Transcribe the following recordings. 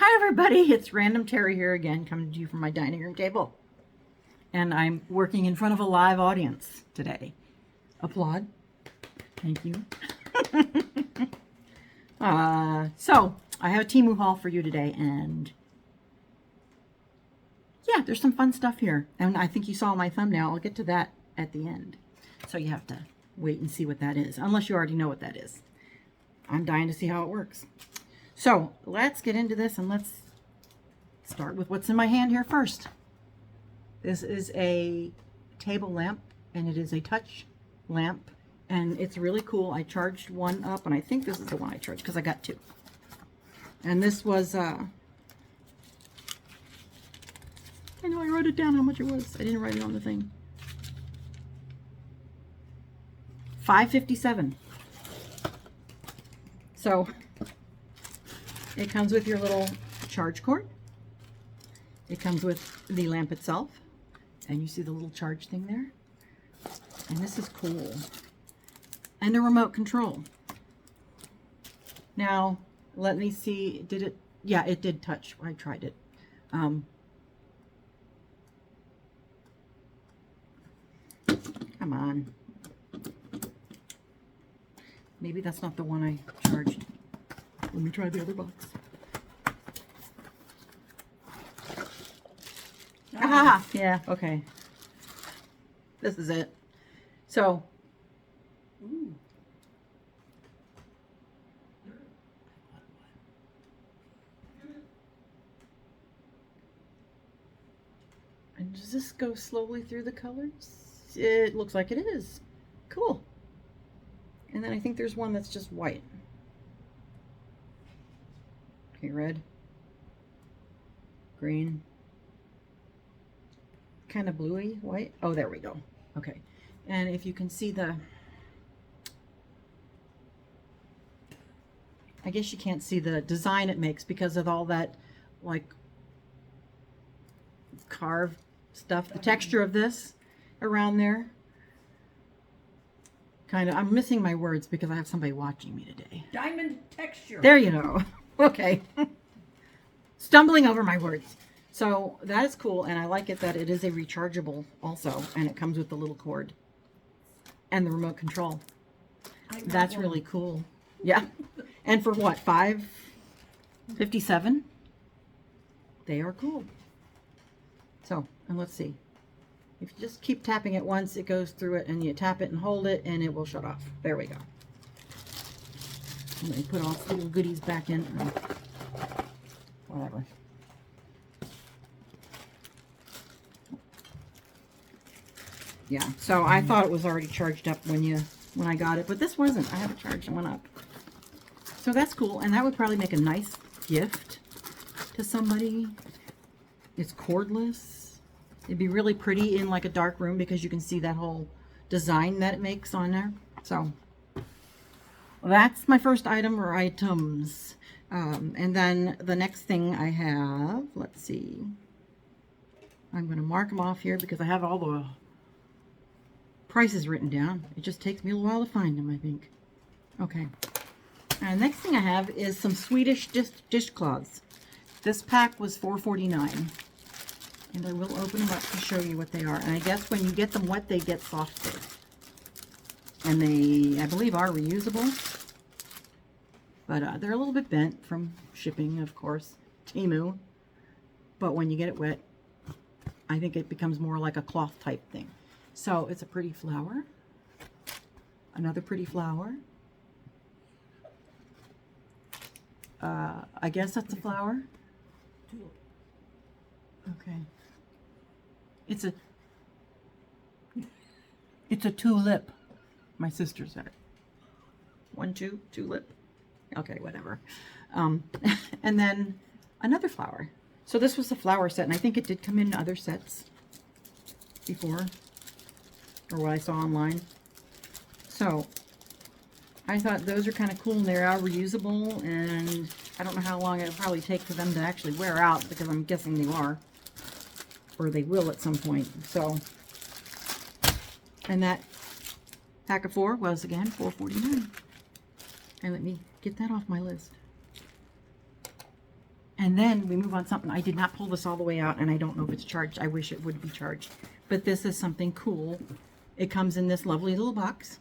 Hi everybody, it's Random Terry here again, coming to you from my dining room table. And I'm working in front of a live audience today. Applaud. Thank you. So, I have a Temu haul for you today, and yeah, there's some fun stuff here. And I think you saw my thumbnail. I'll get to that at the end. So you have to wait and see what that is, unless you already know what that is. I'm dying to see how it works. So let's get into this, and let's start with what's in my hand here first. This is a table lamp, and it is a touch lamp, and it's really cool. I charged one up, and I think this is the one I charged because I got two. And this was, I know I wrote it down how much it was. I didn't write it on the thing. $5.57. So it comes with your little charge cord. It comes with the lamp itself, and you see the little charge thing there. And this is cool. And a remote control. Now, let me see, did it, yeah, it did touch. I tried it. Come on. Maybe that's not the one I charged. Let me try the other box. Ah, yeah, okay. This is it. So, ooh. And does this go slowly through the colors? It looks like it is. Cool. And then I think there's one that's just white. Okay, red, green, kind of bluey white. Oh, there we go. Okay. And if you can see the, I guess you can't see the design it makes because of all that like carved stuff, the texture of this around there. Kind of, I'm missing my words because I have somebody watching me today. Diamond texture. There you go. Okay. Stumbling over my words. So that is cool, and I like it that it is a rechargeable also, and it comes with the little cord and the remote control. That's really cool. Yeah. And for what, $5.57? They are cool. So, and let's see. If you just keep tapping it once, it goes through it, and you tap it and hold it, and it will shut off. There we go. Let me put all the little goodies back in. Whatever. Yeah, so I thought it was already charged up when I got it, but this wasn't. I haven't charged one up. So that's cool, and that would probably make a nice gift to somebody. It's cordless. It'd be really pretty in like a dark room because you can see that whole design that it makes on there. So that's my first item or items. And then the next thing I have, let's see. I'm going to mark them off here because I have all the prices written down. It just takes me a while to find them, I think. Okay. And the next thing I have is some Swedish dishcloths. This pack was $4.49. And I will open them up to show you what they are. And I guess when you get them wet, they get softer. And they, I believe, are reusable. But they're a little bit bent from shipping, of course. Temu. But when you get it wet, I think it becomes more like a cloth type thing. So it's a pretty flower. Another pretty flower. I guess that's a flower. Okay. It's a tulip. My sister said it. 1, 2, tulip. Okay, whatever. And then another flower. So this was a flower set, and I think it did come in other sets before, or what I saw online. So I thought those are kind of cool, and they are reusable, and I don't know how long it'll probably take for them to actually wear out, because I'm guessing they are, or they will at some point. So, and that pack of 4 was again $4.49. And let me get that off my list. And then we move on something. I did not pull this all the way out, and I don't know if it's charged. I wish it would be charged. But this is something cool. It comes in this lovely little box.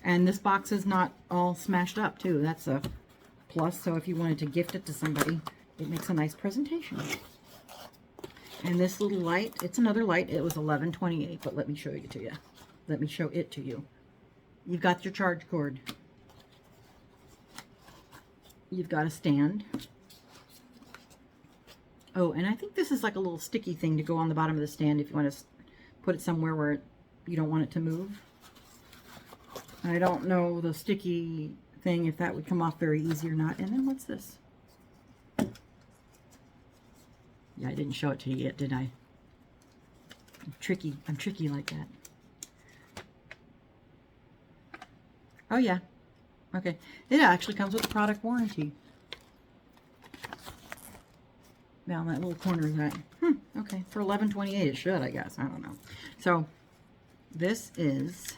And this box is not all smashed up, too. That's a plus. So if you wanted to gift it to somebody, it makes a nice presentation. And this little light, it's another light. It was $11.28, but let me show it to you. Let me show it to you. You've got your charge cord. You've got a stand. Oh, and I think this is like a little sticky thing to go on the bottom of the stand if you want to put it somewhere where you don't want it to move. I don't know the sticky thing, if that would come off very easy or not. And then what's this? Yeah, I didn't show it to you yet, did I? I'm tricky like that. Oh yeah. Okay. It actually comes with a product warranty. Down that little corner of that. Okay. For $11.28 it should, I guess. I don't know. So this is,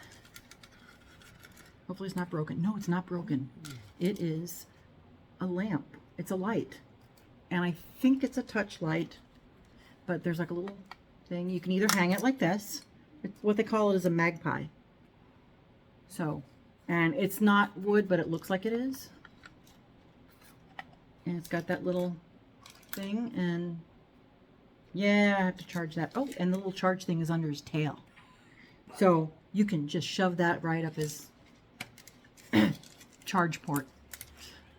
hopefully it's not broken. No, it's not broken. It is a lamp. It's a light. And I think it's a touch light, but there's like a little thing. You can either hang it like this. It's what they call it is a Magpie. So, and it's not wood, but it looks like it is. And it's got that little thing, and yeah, I have to charge that. Oh, and the little charge thing is under his tail. So you can just shove that right up his charge port.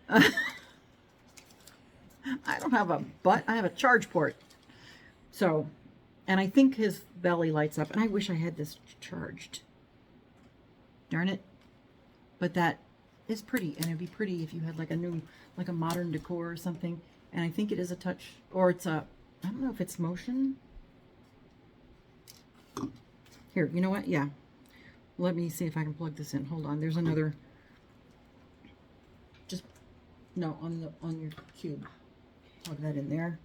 I don't have a butt, I have a charge port. So, and I think his belly lights up, and I wish I had this charged. Darn it. But that is pretty, and it'd be pretty if you had like a new, like a modern decor or something. And I think it is a touch, or it's a, I don't know if it's motion. Here, you know what? Yeah. Let me see if I can plug this in. Hold on. There's another, just, no, on your cube. Plug that in there.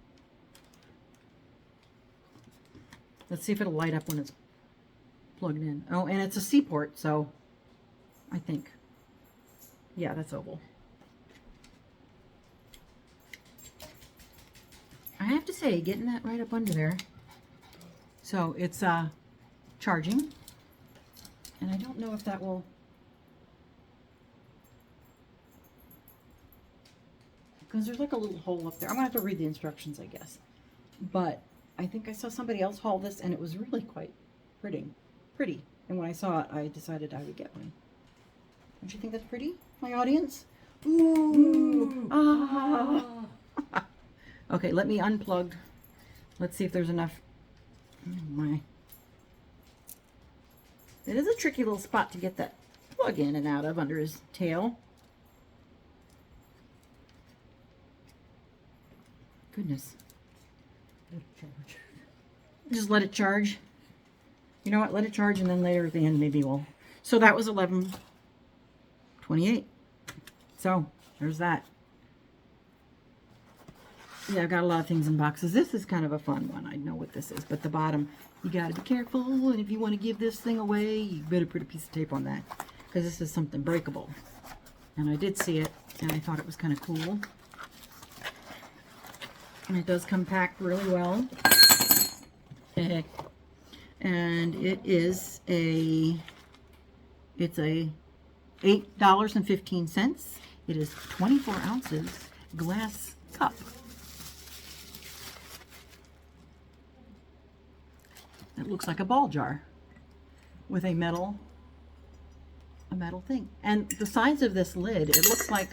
Let's see if it'll light up when it's plugged in. Oh, and it's a C port, so I think. Yeah, that's oval. I have to say, getting that right up under there. So it's charging. And I don't know if that will, because there's like a little hole up there. I'm gonna have to read the instructions, I guess. But I think I saw somebody else haul this, and it was really quite pretty. And when I saw it, I decided I would get one. Don't you think that's pretty, my audience? Ooh. Ah. Okay, let me unplug. Let's see if there's enough. Oh my. It is a tricky little spot to get that plug in and out of under his tail. Goodness. Just let it charge. You know what? Let it charge, and then later at the end maybe we'll. So that was $11.28. So there's that. Yeah, I've got a lot of things in boxes. This is kind of a fun one. I know what this is, but the bottom, you got to be careful. And if you want to give this thing away, you better put a piece of tape on that, because this is something breakable. And I did see it, and I thought it was kind of cool. And it does come packed really well. And it is it's a $8.15. It is 24 ounces glass cup. It looks like a ball jar with a metal thing. And the size of this lid, it looks like,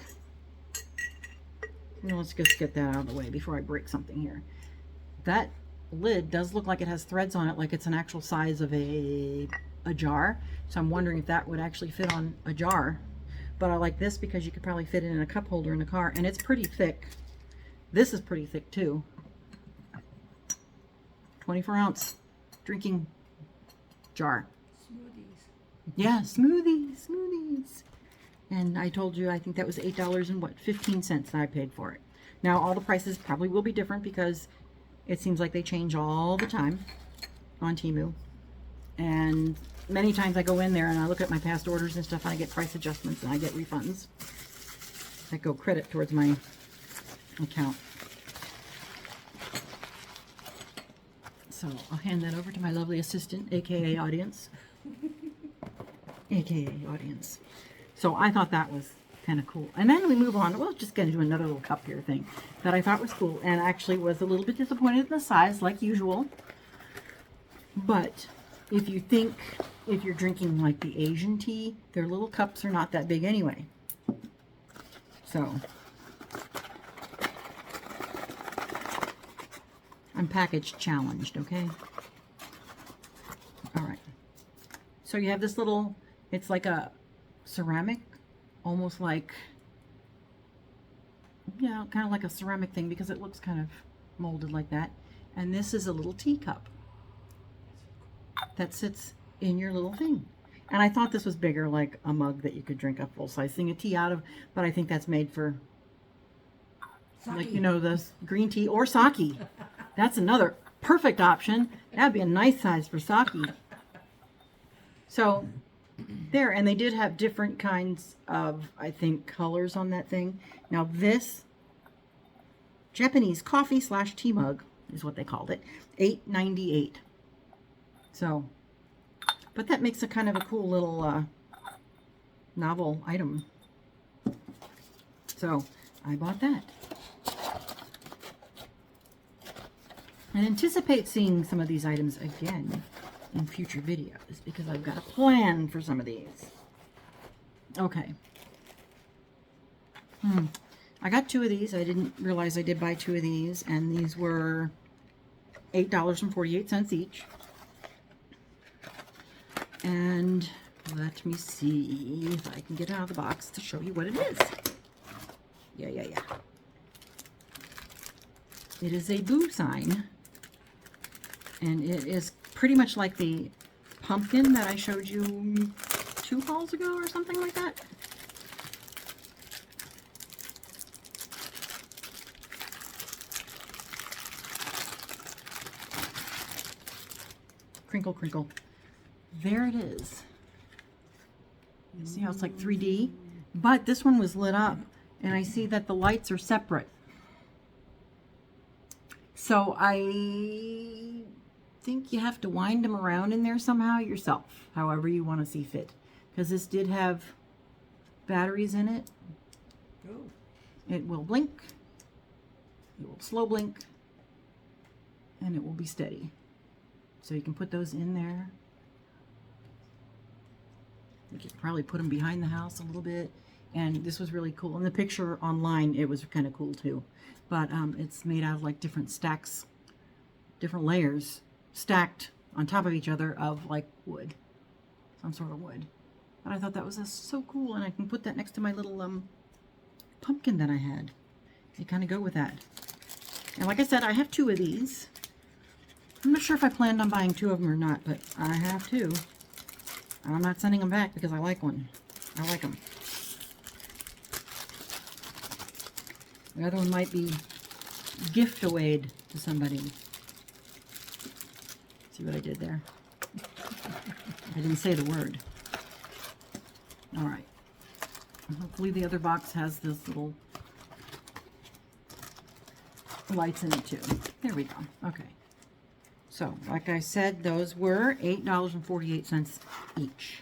you know, let's just get that out of the way before I break something here. That lid does look like it has threads on it, like it's an actual size of a jar. So I'm wondering if that would actually fit on a jar. But I like this because you could probably fit it in a cup holder in the car, and it's pretty thick. This is pretty thick too. 24 ounce drinking jar. Smoothies. Yeah, smoothies. And I told you, I think that was $8.15 that I paid for it. Now all the prices probably will be different because it seems like they change all the time on Temu. And many times I go in there and I look at my past orders and stuff, and I get price adjustments and I get refunds that go credit towards my account. So I'll hand that over to my lovely assistant, aka audience. AKA audience. So I thought that was kind of cool. And then we move on. We'll just get into another little cup here thing that I thought was cool, and actually was a little bit disappointed in the size, like usual. But if you're drinking like the Asian tea, their little cups are not that big anyway. So I'm package challenged, okay? All right. So you have this little, it's like a ceramic, almost like, yeah, kind of like a ceramic thing because it looks kind of molded like that. And this is a little teacup that sits in your little thing. And I thought this was bigger, like a mug that you could drink a full-size thing of tea out of, but I think that's made for, like, you know, the green tea or sake. That's another perfect option. That'd be a nice size for sake. So there, and they did have different kinds of, I think, colors on that thing. Now this Japanese coffee / tea mug is what they called it, $8.98. So, but that makes a kind of a cool little novel item. So I bought that. And anticipate seeing some of these items again in future videos because I've got a plan for some of these. Okay. I got 2 of these. I didn't realize I did buy 2 of these, and these were $8.48 each. And let me see if I can get it out of the box to show you what it is. Yeah. It is a boo sign, and it is pretty much like the pumpkin that I showed you 2 hauls ago or something like that. Crinkle, crinkle. There it is. You see how it's like 3D? But this one was lit up, and I see that the lights are separate. So I think you have to wind them around in there somehow yourself, however you want to see fit. Because this did have batteries in it. Oh. It will blink. It will slow blink. And it will be steady. So you can put those in there. You could probably put them behind the house a little bit. And this was really cool. In the picture online, it was kind of cool too. But it's made out of like different stacks, different layers stacked on top of each other of like wood, some sort of wood. But I thought that was so cool, and I can put that next to my little pumpkin that I had. They kind of go with that. And like I said, I have 2 of these. I'm not sure if I planned on buying 2 of them or not, but I have 2. I'm not sending them back because I like one. I like them. The other one might be gift-awayed to somebody. See what I did there? I didn't say the word. All right. Hopefully the other box has those little lights in it too. There we go. Okay. So, like I said, those were $8.48 each.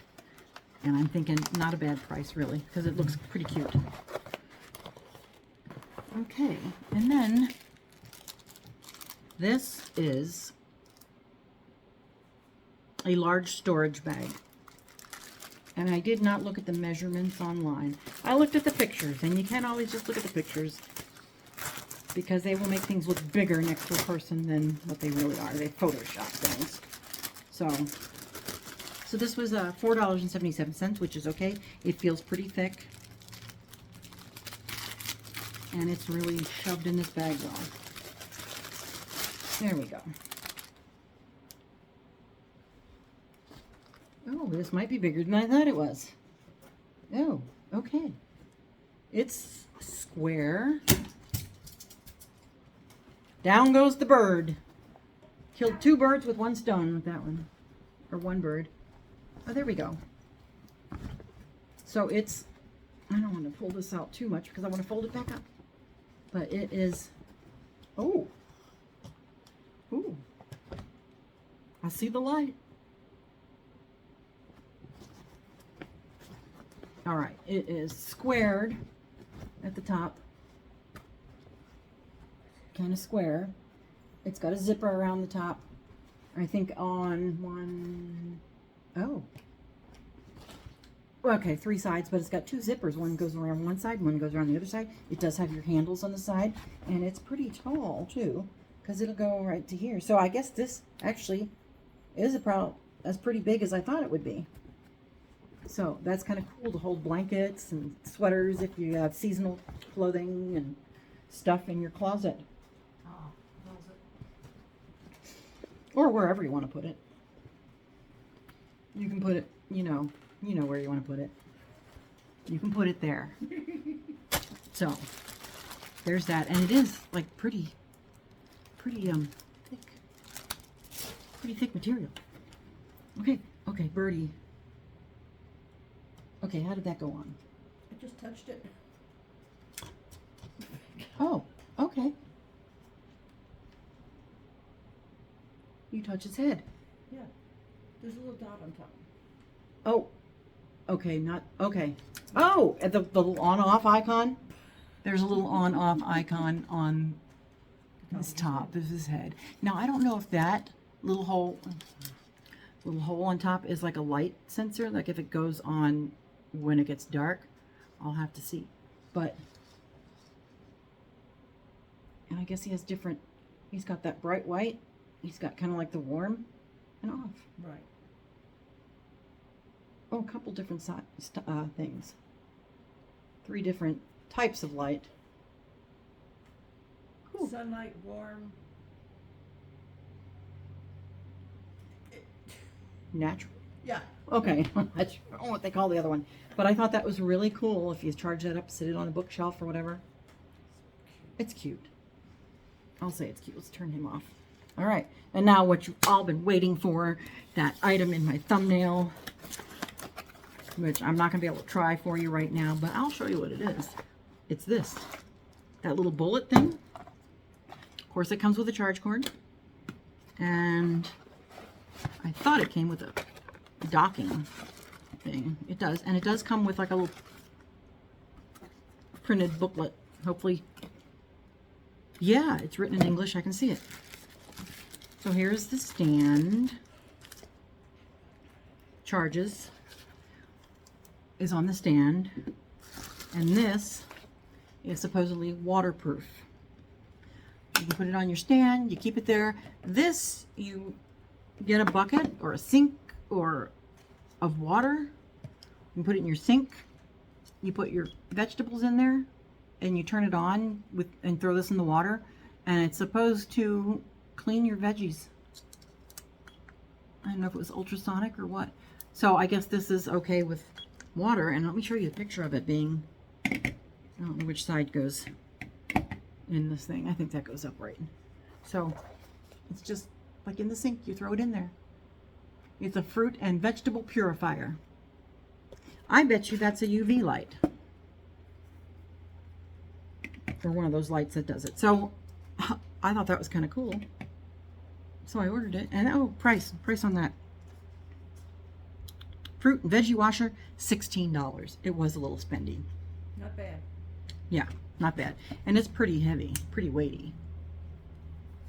And I'm thinking not a bad price, really, because it looks pretty cute. Okay, and then this is a large storage bag. And I did not look at the measurements online. I looked at the pictures, and you can't always just look at the pictures because they will make things look bigger next to a person than what they really are. They Photoshop things. So this was $4.77, which is okay. It feels pretty thick. And it's really shoved in this bag well. There we go. Oh, this might be bigger than I thought it was. Oh, okay. It's square. Down goes the bird. Killed 2 birds with 1 stone with that one. Or 1 bird. Oh, there we go. So it's, I don't want to pull this out too much because I want to fold it back up. But it is, oh. Ooh. I see the light. All right, it is squared at the top. Kind of square. It's got a zipper around the top. I think on one, oh. Okay, 3 sides, but it's got 2 zippers. One goes around one side, one goes around the other side. It does have your handles on the side, and it's pretty tall too, because it'll go right to here. So I guess this actually is as pretty big as I thought it would be. So that's kind of cool to hold blankets and sweaters if you have seasonal clothing and stuff in your closet. Or wherever you want to put it. You can put it, you know where you want to put it. You can put it there. So, there's that. And it is like pretty thick. Pretty thick material. Okay, Birdie. Okay, how did that go on? I just touched it. Oh, okay. You touch its head. Yeah. There's a little dot on top. Oh, okay, okay. Oh, at the little on-off icon? There's a little on-off icon on this top. This is his head. Now, I don't know if that little hole on top is like a light sensor, like if it goes on when it gets dark. I'll have to see. But, and I guess he has different, he's got that bright white. He's got kind of like the warm and off. Right. Oh, a couple different things. 3 different types of light. Cool. Sunlight, warm. Natural. Yeah. Okay. I don't know what they call the other one. But I thought that was really cool if you charge that up, sit it on a bookshelf or whatever. It's cute. I'll say it's cute. Let's turn him off. All right, and now what you've all been waiting for, that item in my thumbnail, which I'm not going to be able to try for you right now, but I'll show you what it is. It's this, that little bullet thing. Of course, it comes with a charge cord, and I thought it came with a docking thing. It does, and it does come with like a little printed booklet, hopefully. Yeah, it's written in English. I can see it. So here's the stand. Charges is on the stand. And this is supposedly waterproof. You can put it on your stand, you keep it there. This, you get a bucket or a sink or of water. You put it in your sink. You put your vegetables in there and you turn it on and throw this in the water. And it's supposed to clean your veggies. I don't know if it was ultrasonic or what. So I guess this is okay with water. And let me show you a picture of it being, I don't know which side goes in this thing. I think that goes up right. So it's just like in the sink, you throw it in there. It's a fruit and vegetable purifier. I bet you that's a UV light. Or one of those lights that does it. So I thought that was kind of cool. So I ordered it. And oh, price on that. Fruit and veggie washer, $16. It was a little spendy. Not bad. Yeah, not bad. And it's pretty heavy, pretty weighty.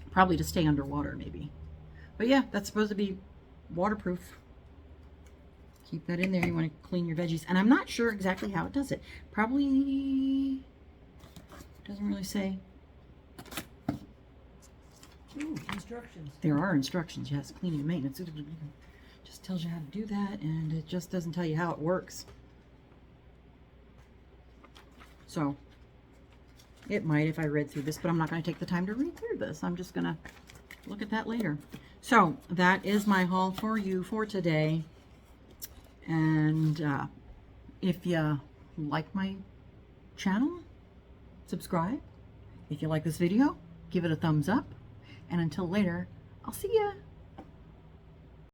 Probably to stay underwater, maybe. But yeah, that's supposed to be waterproof. Keep that in there. You want to clean your veggies. And I'm not sure exactly how it does it. Probably doesn't really say. Ooh, instructions. There are instructions, yes. Cleaning and maintenance. It just tells you how to do that, and it just doesn't tell you how it works. So, it might if I read through this, but I'm not going to take the time to read through this. I'm just going to look at that later. So, that is my haul for you for today. And if you like my channel, subscribe. If you like this video, give it a thumbs up. And until later, I'll see ya.